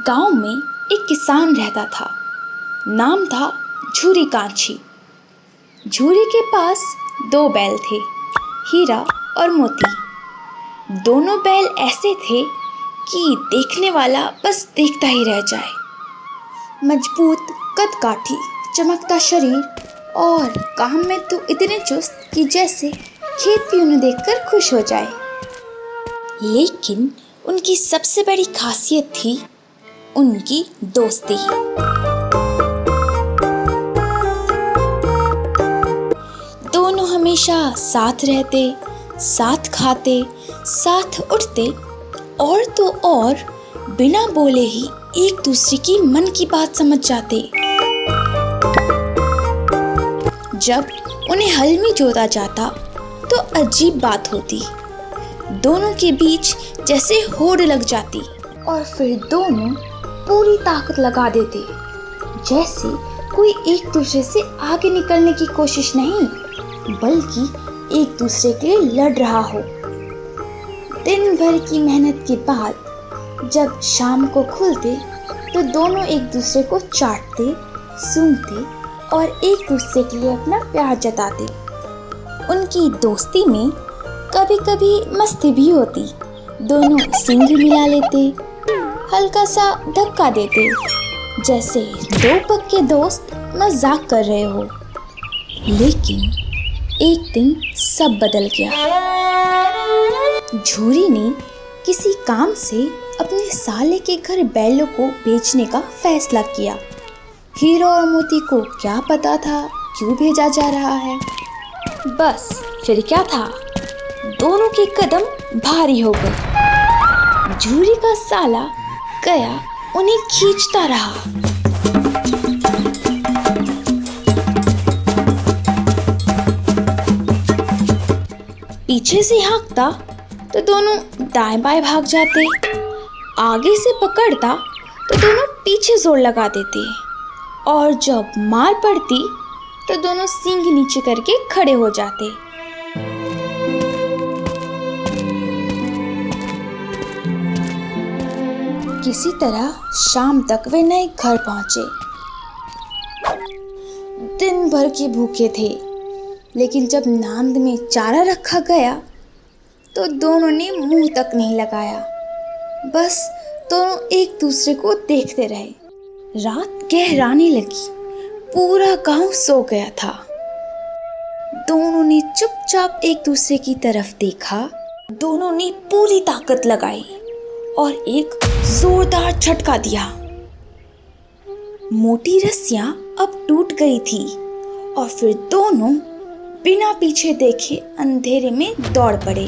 गांव में एक किसान रहता था। नाम था झूरी कांची। झूरी के पास 2 बैल थे, हीरा और मोती। दोनों बैल ऐसे थे कि देखने वाला बस देखता ही रह जाए। मजबूत कद-काठी, चमकता शरीर और काम में तो इतने चुस्त कि जैसे खेत भी उन्हें देखकर खुश हो जाए। लेकिन उनकी सबसे बड़ी खासियत थी उनकी दोस्ती। दोनों हमेशा साथ रहते, साथ खाते, साथ उठते और तो और बिना बोले ही एक दूसरे की मन की बात समझ जाते। जब उन्हें हल में जोता जाता तो अजीब बात होती। दोनों के बीच जैसे होड़ लग जाती और फिर दोनों पूरी ताकत लगा देते, जैसे कोई एक दूसरे से आगे निकलने की कोशिश नहीं बल्कि एक दूसरे के लिए लड़ रहा हो। दिन भर की मेहनत के बाद जब शाम को खुलते तो दोनों एक दूसरे को चाटते, सूंघते और एक दूसरे के लिए अपना प्यार जताते। उनकी दोस्ती में कभी कभी मस्ती भी होती। दोनों सींग मिला लेते, हल्का सा धक्का देते, जैसे 2 पक्के दोस्त मजाक कर रहे हो। लेकिन एक दिन सब बदल गया। झूरी ने किसी काम से अपने साले के घर बैलों को बेचने का फैसला किया। हीरा और मोती को क्या पता था क्यों भेजा जा रहा है। बस फिर क्या था, दोनों के कदम भारी हो गए। झूरी का साला गया उन्हें खींचता रहा। पीछे से हाँकता तो दोनों दाएं बाएं भाग जाते। आगे से पकड़ता तो दोनों पीछे जोर लगा देते और जब मार पड़ती तो दोनों सींग नीचे करके खड़े हो जाते। किसी तरह शाम तक वे नए घर पहुंचे। दिन भर के भूखे थे, लेकिन जब नांद में चारा रखा गया तो दोनों ने मुंह तक नहीं लगाया। बस दोनों एक दूसरे को देखते रहे। रात गहराने लगी, पूरा गांव सो गया था। दोनों ने चुपचाप एक दूसरे की तरफ देखा। दोनों ने पूरी ताकत लगाई और एक जोरदार झटका दिया। मोटी रस्सियां अब टूट गई थी और फिर दोनों बिना पीछे देखे अंधेरे में दौड़ पड़े।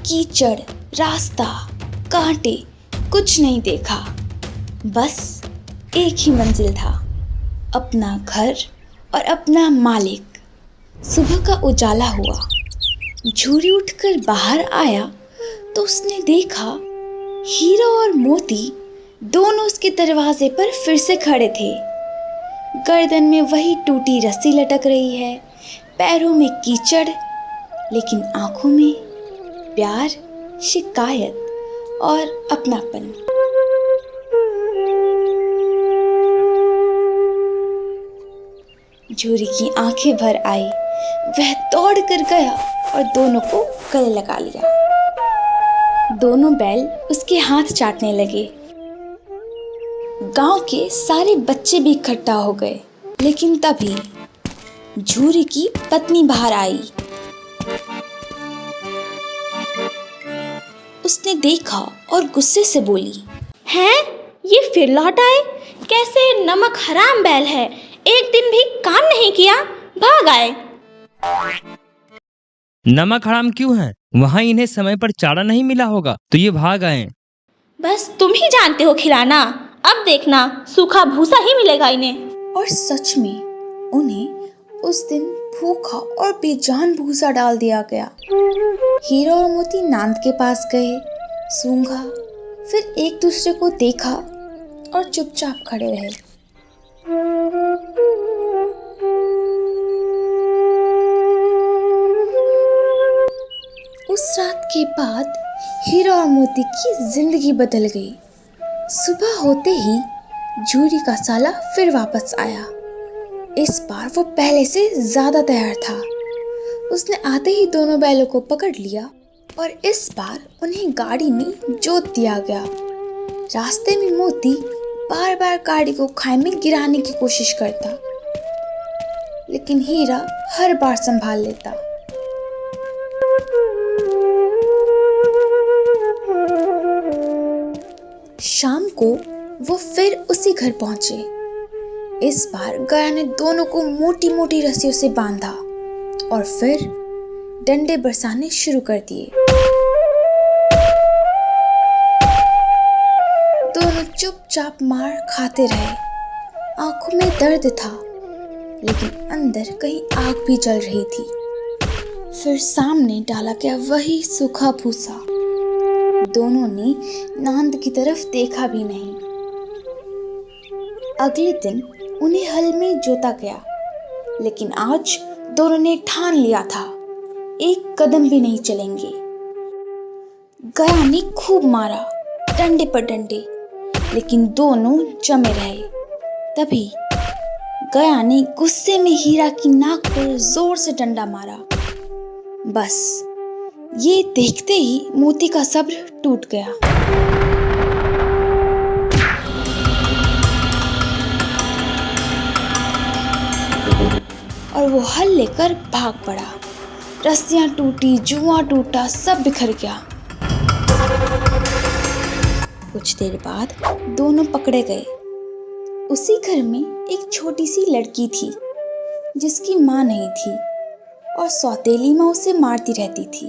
कीचड़, रास्ता, कांटे, कुछ नहीं देखा। बस एक ही मंजिल था, अपना घर और अपना मालिक। सुबह का उजाला हुआ। झूरी उठकर बाहर आया तो उसने देखा हीरा और मोती दोनों उसके दरवाजे पर फिर से खड़े थे। गर्दन में वही टूटी रस्सी लटक रही है, पैरों में कीचड़, लेकिन आंखों में प्यार, शिकायत और अपनापन। झूरी की आंखें भर आई। वह दौड़ कर गया और दोनों को गले लगा लिया। दोनों बैल उसके हाथ चाटने लगे। गांव के सारे बच्चे भी इकट्ठा हो गए। लेकिन तभी झूरी की पत्नी बाहर आई। उसने देखा और गुस्से से बोली, हैं? ये फिर लौट आए? कैसे नमक हराम बैल है, एक दिन भी काम नहीं किया, भाग आए। नमक हराम क्यों है? वहाँ इन्हें समय पर चारा नहीं मिला होगा तो ये भाग आए। बस तुम ही जानते हो खिलाना। अब देखना सूखा भूसा ही मिलेगा इन्हें। और सच में उन्हें उस दिन भूखा और बेजान भूसा डाल दिया गया। हीरा और मोती नांद के पास गए, सूंघा, फिर एक दूसरे को देखा और चुपचाप खड़े रहे। उस रात के बाद हीरा और मोती की जिंदगी बदल गई। सुबह होते ही जूरी का साला फिर वापस आया। इस बार वो पहले से ज्यादा तैयार था। उसने आते ही दोनों बैलों को पकड़ लिया और इस बार उन्हें गाड़ी में जोत दिया गया। रास्ते में मोती बार बार गाड़ी को खाई में गिराने की कोशिश करता, लेकिन हीरा हर बार संभाल लेता। शाम को वो फिर उसी घर पहुंचे। इस बार गया ने दोनों को मोटी मोटी रस्सियों से बांधा और फिर डंडे बरसाने शुरू कर दिए। दोनों चुपचाप मार खाते रहे। आंखों में दर्द था, लेकिन अंदर कहीं आग भी जल रही थी। फिर सामने डाला गया वही सूखा भूसा। दोनों ने नांद की तरफ देखा भी नहीं। अगले दिन उन्हें हल में जोता गया, लेकिन आज दोनों ने ठान लिया था एक कदम भी नहीं चलेंगे। गया ने खूब मारा, डंडे पर डंडे, लेकिन दोनों जमे रहे। तभी गया ने गुस्से में हीरा की नाक पर जोर से डंडा मारा। बस ये देखते ही मोती का सब्र टूट गया। और वो हल लेकर भाग पड़ा। रस्सियां टूटी, जुआ टूटा, सब बिखर गया। कुछ देर बाद दोनों पकड़े गए। उसी घर में एक छोटी सी लड़की थी जिसकी माँ नहीं थी और सौतेली माँ उसे मारती रहती थी।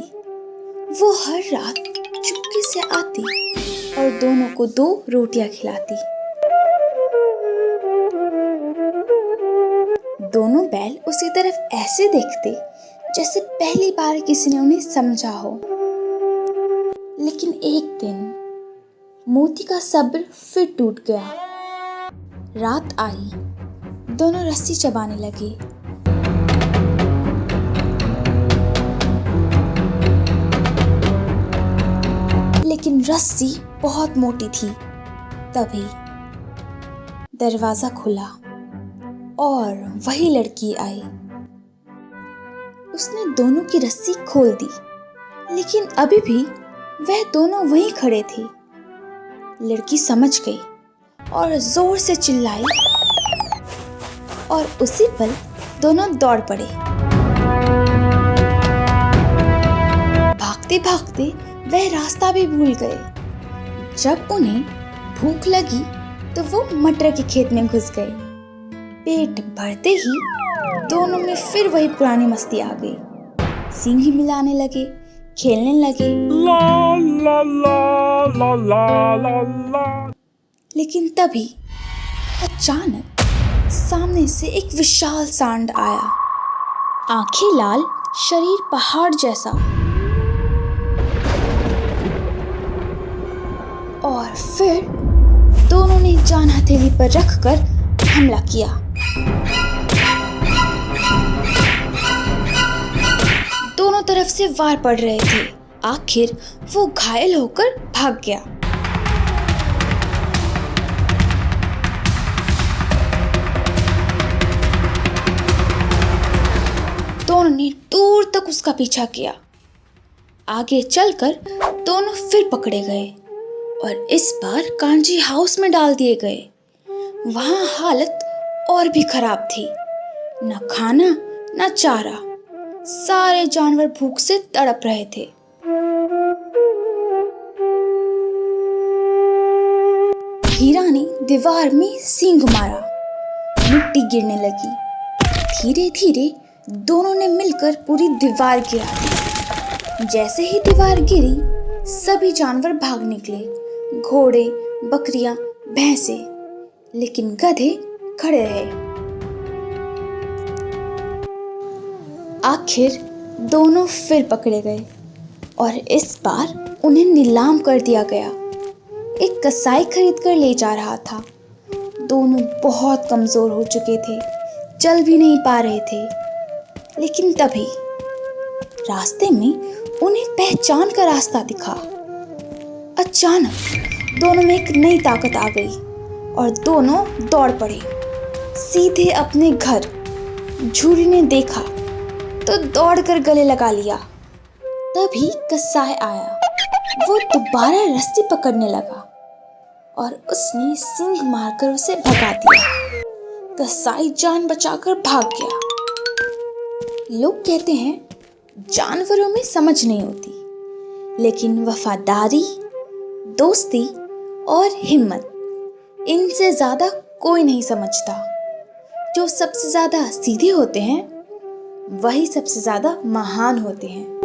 वो हर रात चुपके से आती और दोनों को 2 रोटियां खिलाती। दोनों बैल उसी तरफ ऐसे देखते जैसे पहली बार किसी ने उन्हें समझा हो। लेकिन एक दिन मोती का सब्र फिर टूट गया। रात आई, दोनों रस्सी चबाने लगे। लेकिन रस्सी बहुत मोटी थी। तभी दरवाजा खुला और वही लड़की आई। उसने दोनों की रस्सी खोल दी, लेकिन अभी भी वह दोनों वहीं खड़े थे। लड़की समझ गई और जोर से चिल्लाई और उसी पल दोनों दौड़ पड़े। भागते भागते वह रास्ता भी भूल गए। जब उन्हें भूख लगी तो वो मटर के खेत में घुस गए। पेट भरते ही दोनों में फिर वही पुरानी मस्ती आ गई। सींगी मिलाने लगे, खेलने लगे। ला ला ला ला ला ला ला। लेकिन तभी अचानक सामने से एक विशाल सांड आया। आंखें लाल, शरीर पहाड़ जैसा। और फिर दोनों ने जान हथेली पर रखकर हमला किया। दोनों तरफ से वार पड़ रहे थे। आखिर वो घायल होकर भाग गया। दोनों ने दूर तक उसका पीछा किया। आगे चलकर दोनों फिर पकड़े गए और इस बार कांजी हाउस में डाल दिए गए। वहां हालत और भी खराब थी। न खाना न चारा, सारे जानवर भूख से तड़प रहे थे। हीरा ने दीवार में सींग मारा, मिट्टी गिरने लगी। धीरे धीरे दोनों ने मिलकर पूरी दीवार गिरा दी। जैसे ही दीवार गिरी, सभी जानवर भाग निकले। घोड़े, बकरियां, भैंसे, लेकिन गधे खड़े रहे। आखिर दोनों फिर पकड़े गए और इस बार उन्हें नीलाम कर दिया गया। एक कसाई खरीद कर ले जा रहा था। दोनों बहुत कमजोर हो चुके थे, चल भी नहीं पा रहे थे। लेकिन तभी रास्ते में उन्हें पहचान का रास्ता दिखा। अचानक दोनों में एक नई ताकत आ गई और दोनों दौड़ पड़े सीधे अपने घर। झूरी ने देखा तो दौड़कर गले लगा लिया। तभी कसाई आया। वो दोबारा रस्सी पकड़ने लगा और उसने सींग मारकर उसे भगा दिया। कसाई जान बचाकर भाग गया। लोग कहते हैं जानवरों में समझ नहीं होती, लेकिन वफादारी, दोस्ती और हिम्मत इनसे ज्यादा कोई नहीं समझता। जो सबसे ज्यादा सीधे होते हैं वही सबसे ज्यादा महान होते हैं।